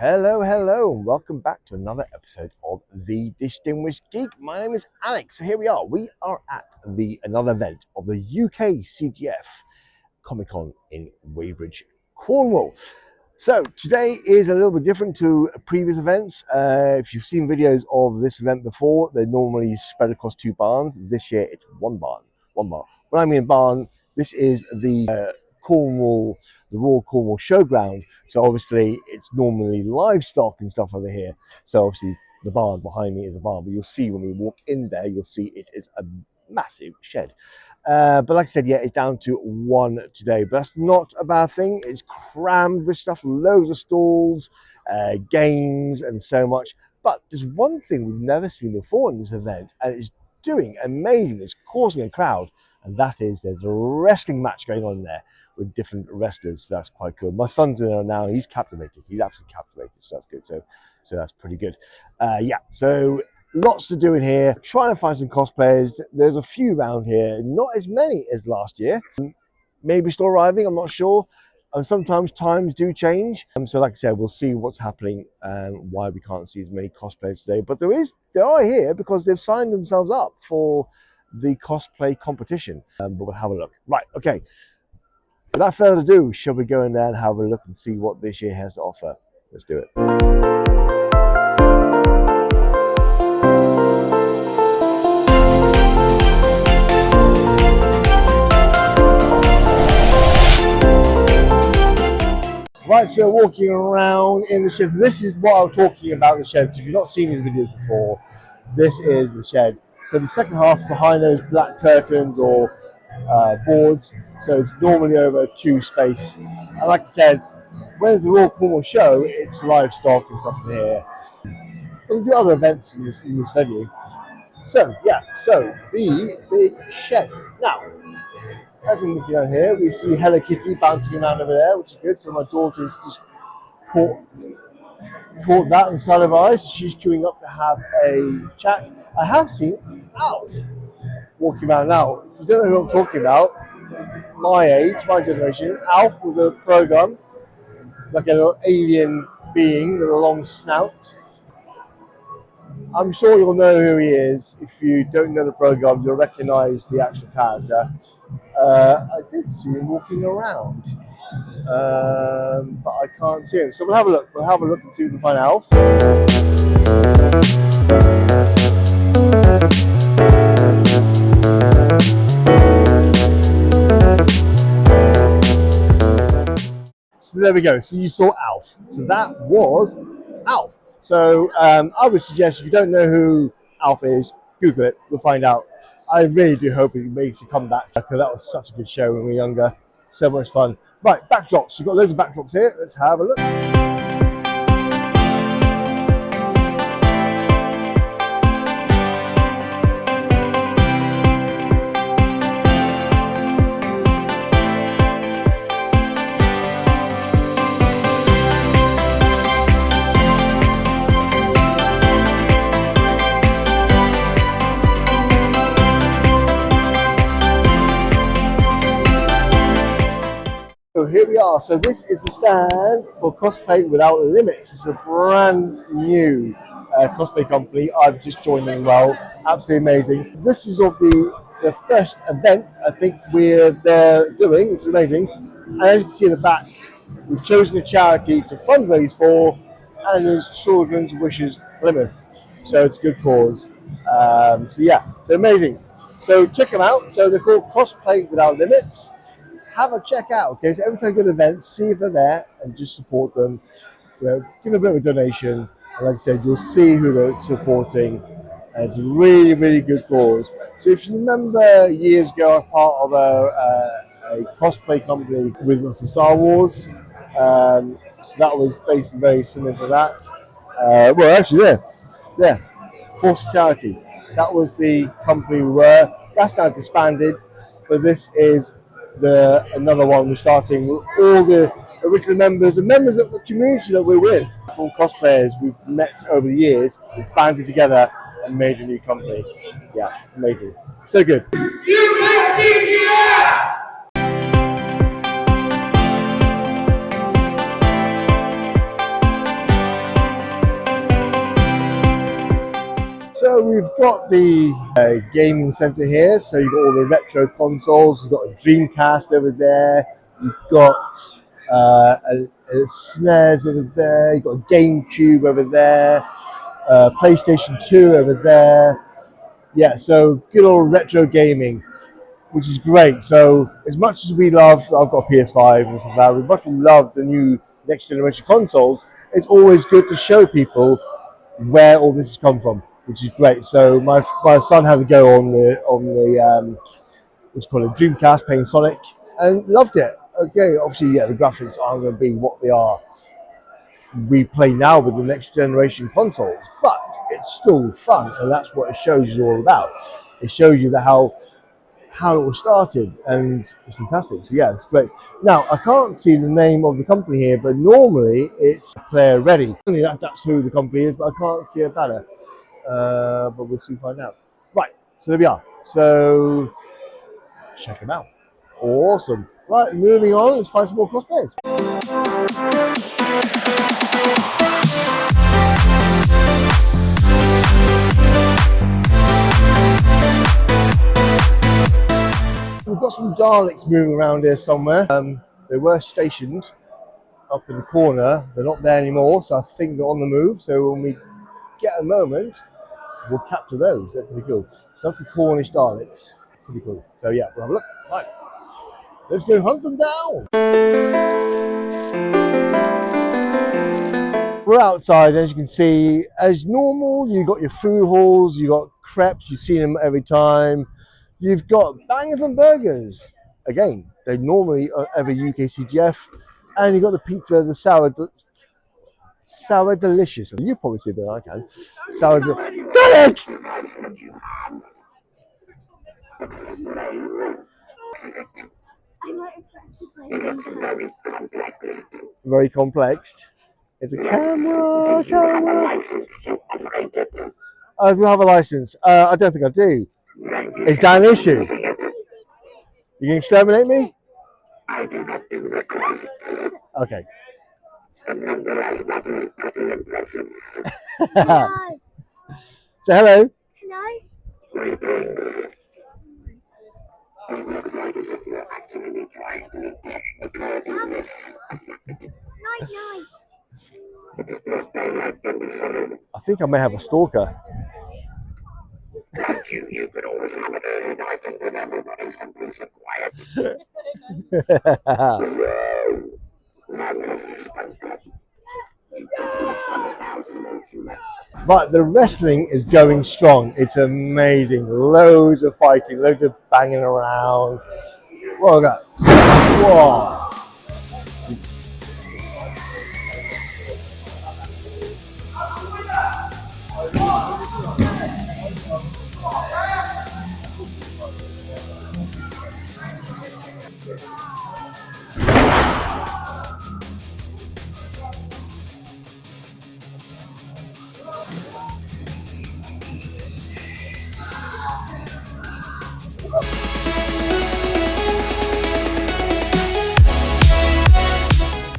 Hello, hello, and welcome back to another episode of The Distinguished Geek. My name is Alex. So here we are. We are at another event of the UK CGF Comic Con in Wadebridge, Cornwall. So today is a little bit different to previous events. If you've seen videos of this event before, they're normally spread across two barns. This year it's one barn. When I mean barn, this is the Cornwall, the Royal Cornwall Showground. So obviously it's normally livestock and stuff over here. So obviously the barn behind me is a barn, but you'll see when we walk in there, you'll see it is a massive shed. But like I said, yeah, it's down to one today, but that's not a bad thing. It's crammed with stuff, loads of stalls, games and so much. But there's one thing we've never seen before in this event, and it's doing amazing. It's causing a crowd, and that is there's a wrestling match going on there with different wrestlers. So that's quite cool. My son's in there now, and he's captivated. He's absolutely captivated, so that's good. So that's pretty good. Yeah, so lots to do in here. Trying to find some cosplayers. There's a few around here, not as many as last year. Maybe still arriving, I'm not sure. Sometimes times do change. So like I said, we'll see what's happening and why we can't see as many cosplayers today. But they are here because they've signed themselves up for the cosplay competition. But we'll have a look. Right, okay. Without further ado, shall we go in there and have a look and see what this year has to offer? Let's do it. Right, so walking around in the shed. So this is what I'm talking about, the shed. So if you've not seen these videos before, this is the shed. So the second half behind those black curtains or boards, so it's normally over two space. And like I said, when it's a Royal Cornwall show, it's livestock and stuff in here. But we do other events in this venue. So yeah, so the big shed. Now, as we're looking down here, we see Hello Kitty bouncing around over there, which is good. So my daughter's just caught that inside of her eyes. She's queuing up to have a chat. I have seen Alf walking around now. If you don't know who I'm talking about, my age, my generation, Alf was a program, like a little alien being with a long snout. I'm sure you'll know who he is. If you don't know the program, you'll recognize the actual character. I did see him walking around, but I can't see him. So we'll have a look. We'll have a look and see if we can find Alf. So there we go. So you saw Alf. So that was Alf. So I would suggest if you don't know who Alf is, Google it. We'll find out. I really do hope it makes a comeback because that was such a good show when we were younger. So much fun. Right, backdrops. We've got loads of backdrops here. Let's have a look. So here we are. So this is the stand for Cosplay Without Limits. It's a brand new cosplay company. I've just joined them as well. Absolutely amazing. This is of the first event I think they're doing, which is amazing. And as you can see in the back, we've chosen a charity to fundraise for, and there's Children's Wishes Plymouth. So it's a good cause. So yeah, so amazing. So check them out. So they're called Cosplay Without Limits. Have a check out, okay? So every time you go to events, see if they're there and just support them. You know, give a bit of a donation. And like I said, you'll see who they're supporting. And it's a really, really good cause. So if you remember years ago, I was part of a cosplay company with us in Star Wars. So that was basically very similar to that. Well, actually, yeah, Force Charity. That was the company we were. That's now disbanded, but this is another one we're starting with all the original members and members of the community that we're with. Full cosplayers we've met over the years, we've banded together and made a new company. Yeah, amazing. So good. So we've got the gaming centre here. So you've got all the retro consoles. You've got a Dreamcast over there. You've got a SNES over there. You've got a GameCube over there. PlayStation 2 over there. Yeah, so good old retro gaming, which is great. So as much as we love, I've got a PS5 and stuff like that, we much love the new next generation consoles, it's always good to show people where all this has come from, which is great. So my son had to go on the what's called a Dreamcast playing Sonic and loved it. Okay, obviously, yeah, the graphics aren't going to be what they are we play now with the next generation consoles, but it's still fun, and that's what it shows you all about. It shows you how it all started, and it's fantastic. So yeah, it's great. Now I can't see the name of the company here, but normally it's Player Ready. That's who the company is, but I can't see a banner. But we'll soon find out. Right, so there we are. So check them out. Awesome. Right, moving on. Let's find some more cosplayers. We've got some Daleks moving around here somewhere. They were stationed up in the corner. They're not there anymore, so I think they're on the move. So when we get a moment, we'll capture those. They're pretty cool. So that's the Cornish Darleks. Pretty cool. So yeah, we'll have a look. Right, let's go hunt them down. We're outside, as you can see. As normal, you've got your food halls, you've got crepes, you've seen them every time. You've got bangers and burgers. Again, they normally are every UK CGF. And you've got the pizza, the Sourdoughlicious. You probably see it better than I can. Very complex. It's a camera. I do have a license. I don't think I do. Is that an issue? You can exterminate me? I do not do requests. Okay. Nonetheless, that is pretty impressive. So hello. Hello. Greetings. It looks like as if you're actually trying to detect the business. Night. It's not daylight in the saloon. I think I may have a stalker. You could always have an early night and with everybody simply so quiet. But the wrestling is going strong. It's amazing. Loads of fighting, loads of banging around. Look at that. Whoa.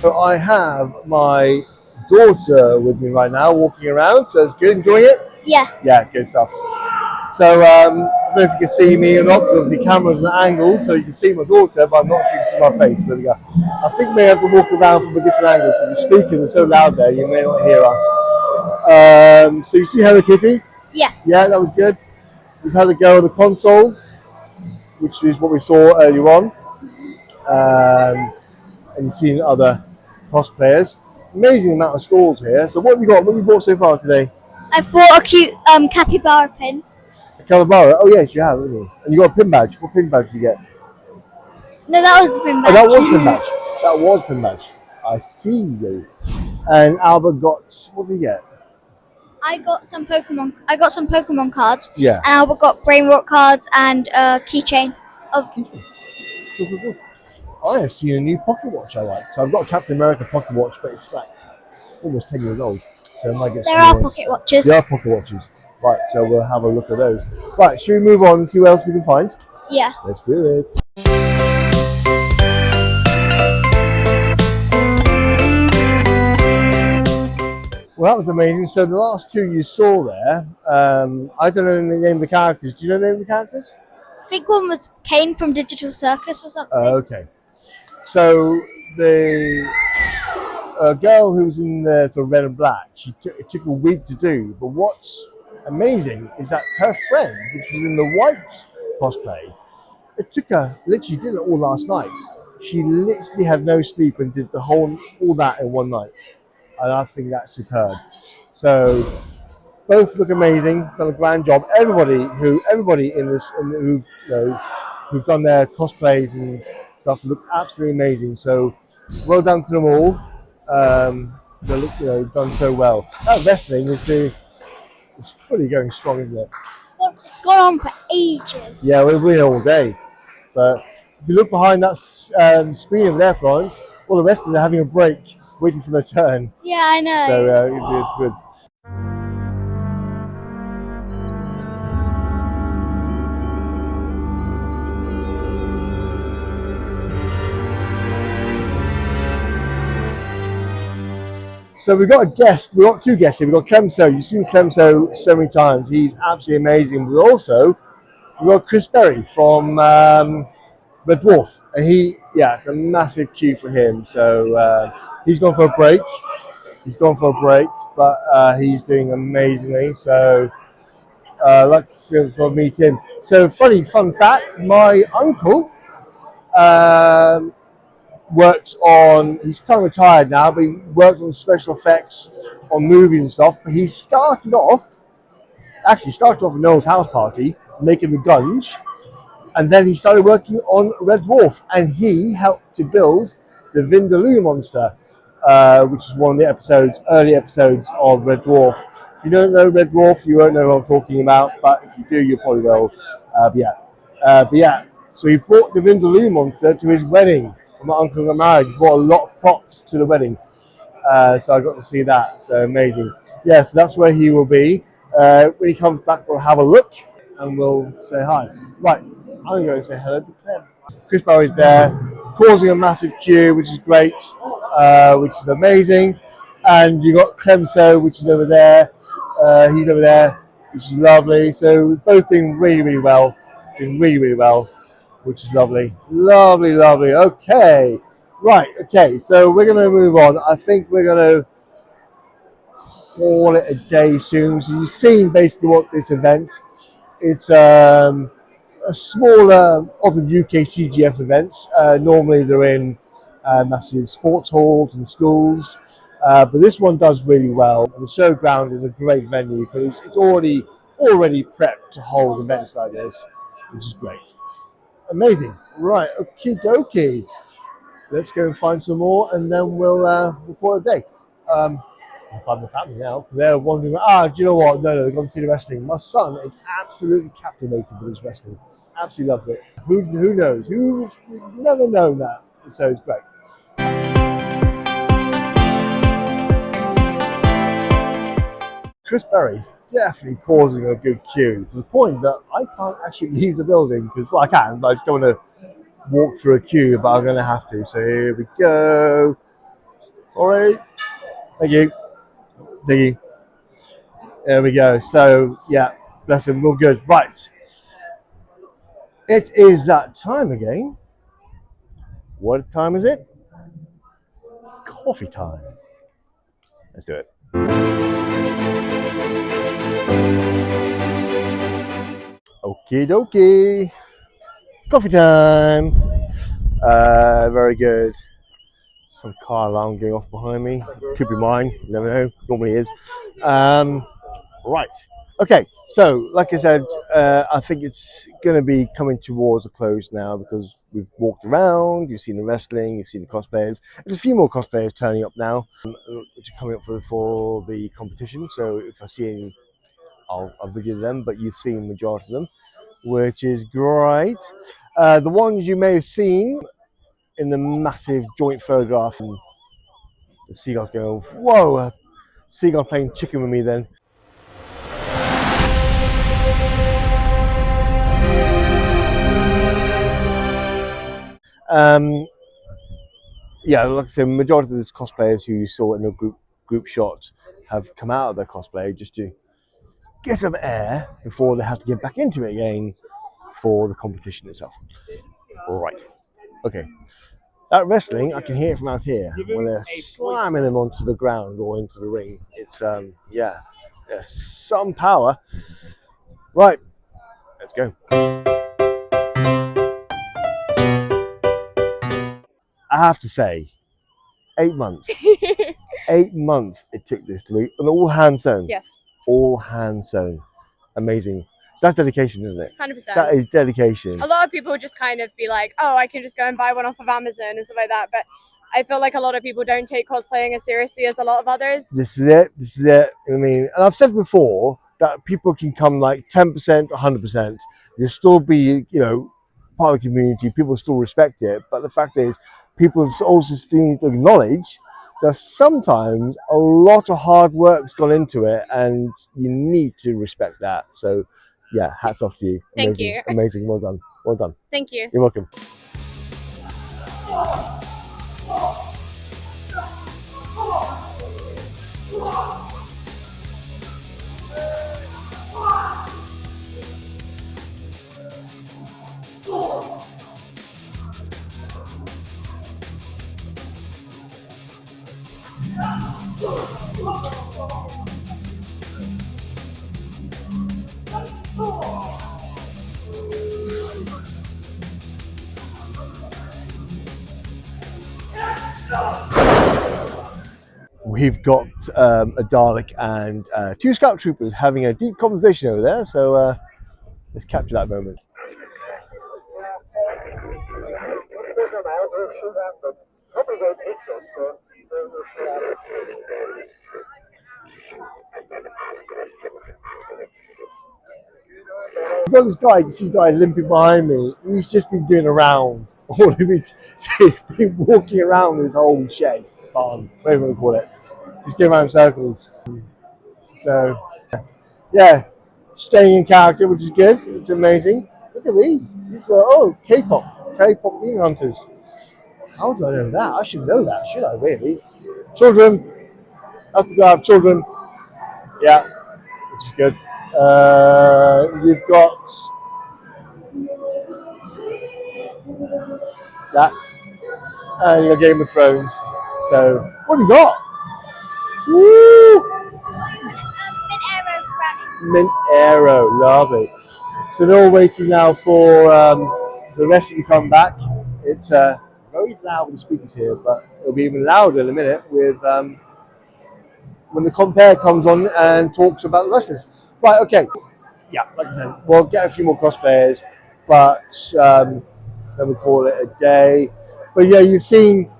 So I have my daughter with me right now, walking around. So it's good. Enjoying it? Yeah. Yeah, good stuff. So I don't know if you can see me or not, because the camera's at an angle, so you can see my daughter, but I'm not sure you can see my face. There we go. I think we may have to walk around from a different angle because the speakers are so loud there, you may not hear us. So you see Hello Kitty? Yeah. Yeah, that was good. We've had a go at the consoles, which is what we saw earlier on. And you've seen other cosplayers. Amazing amount of stalls here. So what have you got? What have you bought so far today? I've bought a cute capybara pin. A capybara? Oh yes, you have, haven't you? And you got a pin badge. What pin badge did you get? No, that was the pin badge. Oh, that was pin badge. That was pin badge. I see you. And Albert got, what did he get? I got some Pokemon cards. Yeah. And Albert got brain rot cards and a keychain of. Cool. I have seen a new pocket watch I like. So I've got a Captain America pocket watch, but it's like almost 10 years old. So I might get some. There are pocket watches. There are pocket watches. Right, so we'll have a look at those. Right, should we move on and see what else we can find? Yeah. Let's do it. Well, that was amazing. So the last two you saw there, I don't know the name of the characters. Do you know the name of the characters? I think one was Kane from Digital Circus or something. Okay. So the girl who was in the sort of red and black, it took a week to do. But what's amazing is that her friend, which was in the white cosplay, it took her literally did it all last night. She literally had no sleep and did all that in one night, and I think that's superb. So both look amazing, done a grand job. Everybody in this, who've done their cosplays and stuff, look absolutely amazing. So well done to them all. They look, done so well. That wrestling is fully going strong, isn't it? It's gone on for ages. Yeah, we're here all day. But if you look behind that screen over there, Florence, all the wrestlers are having a break, waiting for their turn. Yeah, I know. So it's good. So we've got a guest. We've got two guests here. We've got Clemso. You've seen Clemso so many times. He's absolutely amazing. We've got Chris Berry from Red Dwarf, and it's a massive queue for him. So he's gone for a break. But he's doing amazingly. So let's meet him. So fun fact: my uncle works on. He's kind of retired now, but he worked on special effects on movies and stuff. But he started off at Noel's house party making the guns, and then he started working on Red Dwarf, and he helped to build the Vindaloo monster, which is one of the early episodes of Red Dwarf. If you don't know Red Dwarf, you won't know what I'm talking about, but if you do, you probably will. So he brought the Vindaloo monster to his wedding. When my uncle got married, he brought a lot of props to the wedding. So I got to see that. So amazing. Yeah, so that's where he will be. When he comes back, we'll have a look and we'll say hi. Right, I'm going to say hello to Clem. Chris Barry's there, causing a massive queue, which is great, which is amazing. And you got Clemso, which is over there. He's over there, which is lovely. So we're both doing really well. Which is lovely. Lovely. Okay. Right, okay, so we're going to move on. I think we're going to call it a day soon. So you've seen basically what this event. It's a smaller of the UK CGF events. Normally they're in massive sports halls and schools, but this one does really well. The showground is a great venue because it's already prepped to hold events like this, which is great. Amazing. Right, okie dokie. Let's go and find some more, and then we'll call it a day. I'll find my family now. They're wondering, do you know what? No, they're going to see the wrestling. My son is absolutely captivated with this wrestling. Absolutely loves it. Who knows? Who never known that? So it's great. Chris Berry's definitely causing a good queue to the point that I can't actually leave the building because, well, I can, but I just don't want to walk through a queue, but I'm going to have to. So here we go. All right. Thank you. There we go. So, yeah, bless him. We're good. Right. It is that time again. What time is it? Coffee time. Let's do it. Okie dokie. Coffee time. Very good. Some car alarm going off behind me. Could be mine. You never know. Normally is. Right. Okay. So, like I said, I think it's going to be coming towards a close now because we've walked around. You've seen the wrestling. You've seen the cosplayers. There's a few more cosplayers turning up now, which are coming up for the competition. So, if I see any, I'll video them. But you've seen the majority of them, which is great. The ones you may have seen in the massive joint photograph, and the seagulls go, whoa, a seagull playing chicken with me then. Yeah, like I said, majority of these cosplayers who you saw in the group shot have come out of their cosplay just to get some air before they have to get back into it again for the competition itself. All right. Okay. That wrestling, I can hear it from out here when they're slamming them onto the ground or into the ring. It's yeah, there's some power. Right, let's go. I have to say, 8 months. 8 months it took this to be, and all hand sewn. Yes. All hand sewn. Amazing. So that's dedication, isn't it? 100%. That is dedication. A lot of people just kind of be like, oh, I can just go and buy one off of Amazon and stuff like that. But I feel like a lot of people don't take cosplaying as seriously as a lot of others. This is it. This is it. I mean, and I've said before that people can come like 10%, 100%. You'll still be, you know, part of the community. People still respect it. But the fact is, people also still need to acknowledge that sometimes a lot of hard work's gone into it, and you need to respect that. So, yeah, hats off to you. Thank Amazing, you. amazing. Well done. Well done. Thank you. You're welcome. We've got a Dalek and 2 Scout Troopers having a deep conversation over there, so let's capture that moment. You've got this guy, you see this guy limping behind me. He's just been doing a round. He's been walking around this whole shed, barn, whatever you want to call it. Just going around in circles. So, yeah, staying in character, which is good. It's amazing. Look at these. These are, K-pop demon hunters. How do I know that? I should know that, should I really? Children. Have to go have children. Yeah, which is good. You've got that, and your Game of Thrones. So, what have you got? Woo! Mint Aero, lovely. So they're all waiting now for the rest of you to come back. It's very loud with the speakers here, but it'll be even louder in a minute with when the compare comes on and talks about the wrestlers. Right, okay. Yeah, like I said, we'll get a few more cosplayers, but then we call it a day. But yeah, you've seen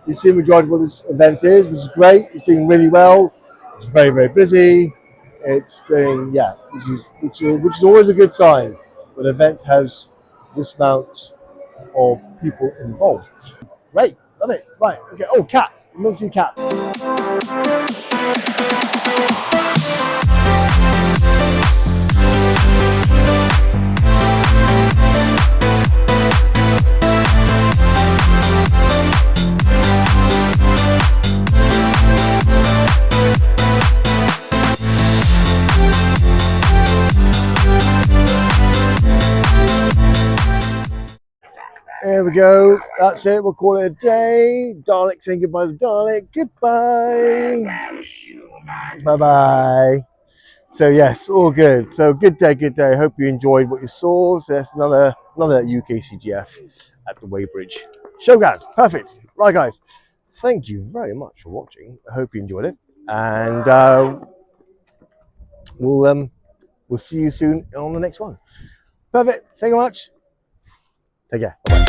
the majority of what this event is, which is great. It's doing really well. It's very, very busy. It's doing, yeah, which is always a good sign when an event has this amount of people involved. Great, love it. Right, okay. Oh, Cat. You want to see Cat? There we go. That's it. We'll call it a day. Dalek saying goodbye to Dalek. Goodbye. Bye-bye. So yes, all good. So good day, good day. Hope you enjoyed what you saw. So that's another UK CGF at the Wadebridge showground. Perfect. Right, guys. Thank you very much for watching. I hope you enjoyed it, and we'll see you soon on the next one. Perfect. Thank you very much. Take care. Bye-bye.